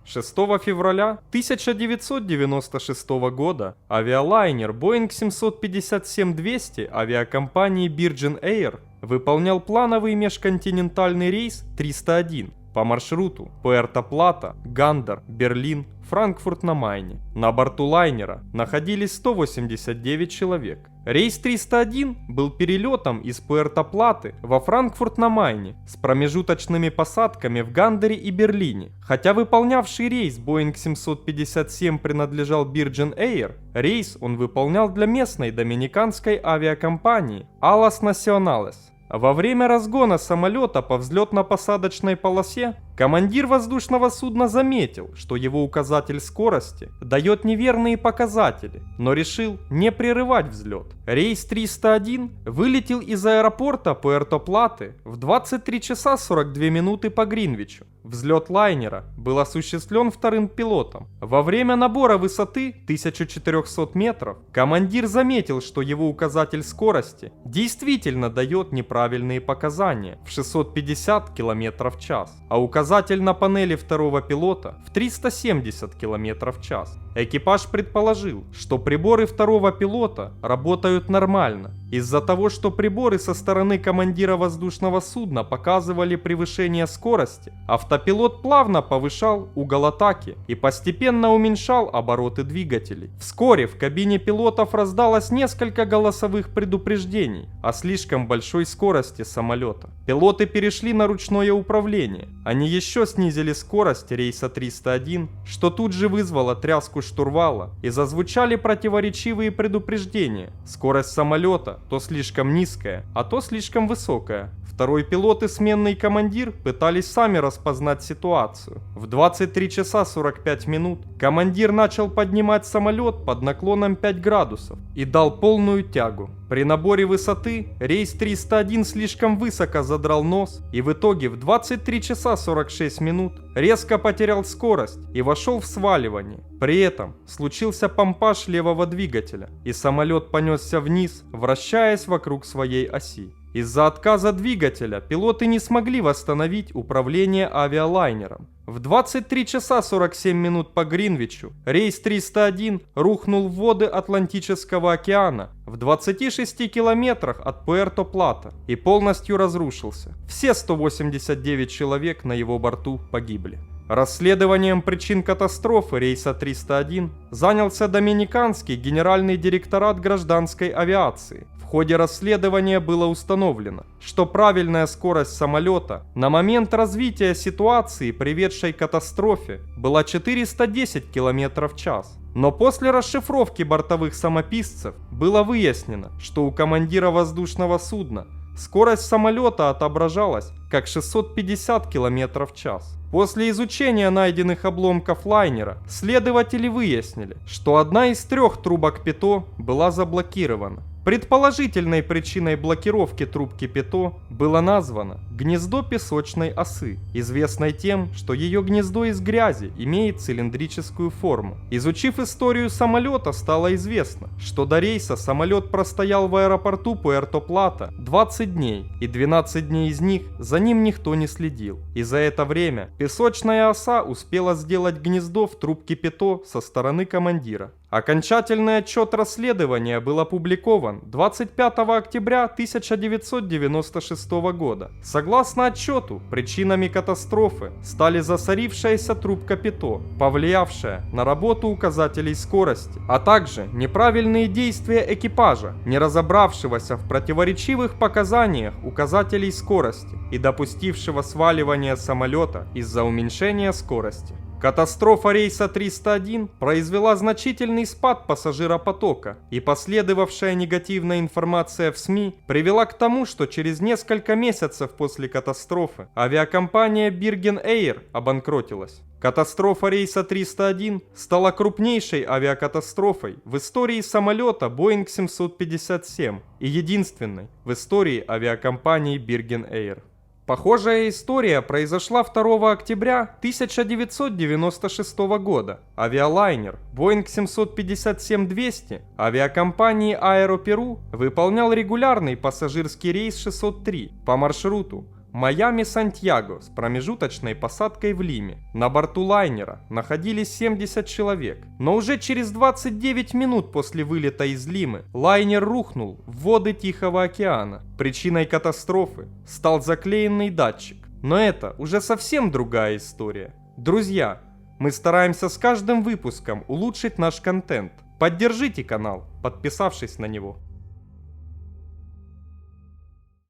6 февраля 1996 года авиалайнер Boeing 757-200 авиакомпании Virgin Air выполнял плановый межконтинентальный рейс 301 по маршруту Пуэрто-Плата, Гандер, Берлин, Франкфурт на Майне. На борту лайнера находились 189 человек. Рейс 301 был перелетом из Пуэрто-Платы во Франкфурт на Майне с промежуточными посадками в Гандере и Берлине. Хотя выполнявший рейс Boeing 757 принадлежал Virgin Air, рейс он выполнял для местной доминиканской авиакомпании Alas Nacionales. Во время разгона самолета по взлетно-посадочной полосе командир воздушного судна заметил, что его указатель скорости дает неверные показатели, но решил не прерывать взлет. Рейс 301 вылетел из аэропорта Пуэрто-Платы в 23 часа 42 минуты по Гринвичу. Взлет лайнера был осуществлен вторым пилотом. Во время набора высоты 1400 метров командир заметил, что его указатель скорости действительно дает неправильные показания в 650 км в час, а указатель на панели второго пилота в 370 км в час. Экипаж предположил, что приборы второго пилота работают нормально. Из-за того, что приборы со стороны командира воздушного судна показывали превышение скорости, автопилот плавно повышал угол атаки и постепенно уменьшал обороты двигателей. Вскоре в кабине пилотов раздалось несколько голосовых предупреждений о слишком большой скорости самолета. Пилоты перешли на ручное управление. Они еще снизили скорость рейса 301, что тут же вызвало тряску штурвала, и зазвучали противоречивые предупреждения. Скорость самолета то слишком низкая, а то слишком высокая. Второй пилот и сменный командир пытались сами распознать ситуацию. В 23 часа 45 минут командир начал поднимать самолет под наклоном 5 градусов и дал полную тягу. При наборе высоты рейс 301 слишком высоко задрал нос и в итоге в 23 часа 46 минут резко потерял скорость и вошел в сваливание. При этом случился помпаж левого двигателя, и самолет понесся вниз, вращаясь вокруг своей оси. Из-за отказа двигателя пилоты не смогли восстановить управление авиалайнером. В 23 часа 47 минут по Гринвичу рейс 301 рухнул в воды Атлантического океана в 26 километрах от Пуэрто-Плата и полностью разрушился. Все 189 человек на его борту погибли. Расследованием причин катастрофы рейса 301 занялся Доминиканский генеральный директорат гражданской авиации. В ходе расследования было установлено, что правильная скорость самолета на момент развития ситуации, приведшей к катастрофе, была 410 км в час. Но после расшифровки бортовых самописцев было выяснено, что у командира воздушного судна скорость самолета отображалась как 650 км в час. После изучения найденных обломков лайнера, следователи выяснили, что одна из 3 трубок ПИТО была заблокирована. Предположительной причиной блокировки трубки ПИТО было названо гнездо песочной осы, известной тем, что ее гнездо из грязи имеет цилиндрическую форму. Изучив историю самолета, стало известно, что до рейса самолет простоял в аэропорту Пуэрто-Плата 20 дней, и 12 дней из них за ним никто не следил. И за это время песочная оса успела сделать гнездо в трубке ПИТО со стороны командира. Окончательный отчет расследования был опубликован 25 октября 1996 года. Согласно отчету, причинами катастрофы стали засорившаяся трубка ПИТО, повлиявшая на работу указателей скорости, а также неправильные действия экипажа, не разобравшегося в противоречивых показаниях указателей скорости и допустившего сваливания самолета из-за уменьшения скорости. Катастрофа рейса 301 произвела значительный спад пассажиропотока, и последовавшая негативная информация в СМИ привела к тому, что через несколько месяцев после катастрофы авиакомпания Virgin Air обанкротилась. Катастрофа рейса 301 стала крупнейшей авиакатастрофой в истории самолета Boeing 757 и единственной в истории авиакомпании Virgin Air. Похожая история произошла 2 октября 1996 года. Авиалайнер Boeing 757-200 авиакомпании Аэроперу выполнял регулярный пассажирский рейс 603 по маршруту Майами-Сантьяго с промежуточной посадкой в Лиме. На борту лайнера находились 70 человек. Но уже через 29 минут после вылета из Лимы лайнер рухнул в воды Тихого океана. Причиной катастрофы стал заклеенный датчик. Но это уже совсем другая история. Друзья, мы стараемся с каждым выпуском улучшить наш контент. Поддержите канал, подписавшись на него.